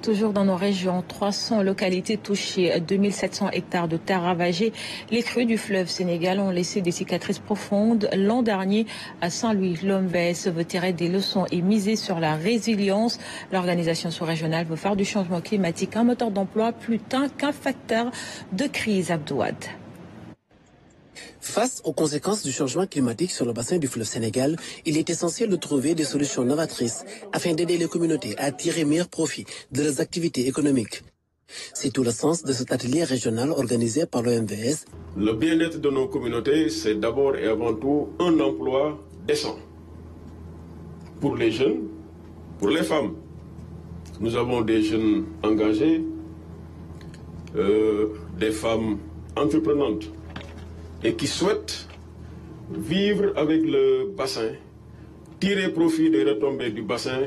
Toujours dans nos régions, 300 localités touchées, 2700 hectares de terres ravagées. Les crues du fleuve Sénégal ont laissé des cicatrices profondes. L'an dernier, à Saint-Louis, l'OMVS veut tirer des leçons et miser sur la résilience. L'organisation sous-régionale veut faire du changement climatique un moteur d'emploi plutôt qu'un facteur de crise. Abdouad. Face aux conséquences du changement climatique sur le bassin du fleuve Sénégal, il est essentiel de trouver des solutions novatrices afin d'aider les communautés à tirer meilleur profit de leurs activités économiques. C'est tout le sens de cet atelier régional organisé par l'OMVS. Le bien-être de nos communautés, c'est d'abord et avant tout un emploi décent. Pour les jeunes, pour les femmes. Nous avons des jeunes engagés, des femmes entreprenantes, et qui souhaitent vivre avec le bassin, tirer profit des retombées du bassin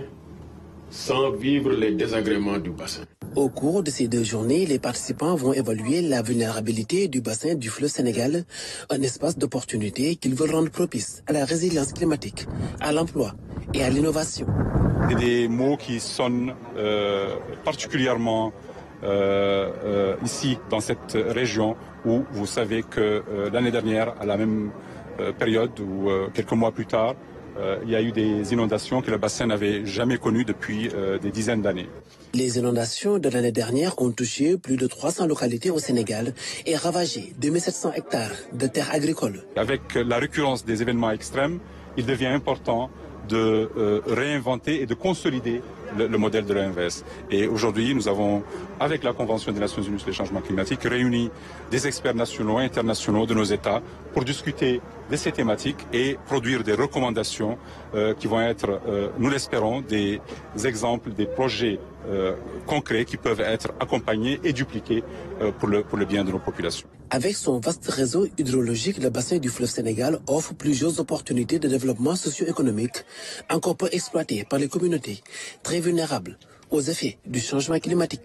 sans vivre les désagréments du bassin. Au cours de ces 2 journées, les participants vont évaluer la vulnérabilité du bassin du fleuve Sénégal, un espace d'opportunité qu'ils veulent rendre propice à la résilience climatique, à l'emploi et à l'innovation. Des mots qui sonnent particulièrement ici, dans cette région, où vous savez que l'année dernière, à la même période ou quelques mois plus tard, il y a eu des inondations que le bassin n'avait jamais connues depuis des dizaines d'années. Les inondations de l'année dernière ont touché plus de 300 localités au Sénégal et ravagé 2700 hectares de terres agricoles. Avec la récurrence des événements extrêmes, il devient important de réinventer et de consolider le modèle de l'OMVS. Et aujourd'hui, nous avons, avec la Convention des Nations Unies sur les changements climatiques, réuni des experts nationaux et internationaux de nos États pour discuter de ces thématiques et produire des recommandations qui vont être, nous l'espérons, des exemples, des projets concrets qui peuvent être accompagnés et dupliqués pour le bien de nos populations. Avec son vaste réseau hydrologique, le bassin du fleuve Sénégal offre plusieurs opportunités de développement socio-économique encore peu exploitées par les communautés très vulnérables aux effets du changement climatique.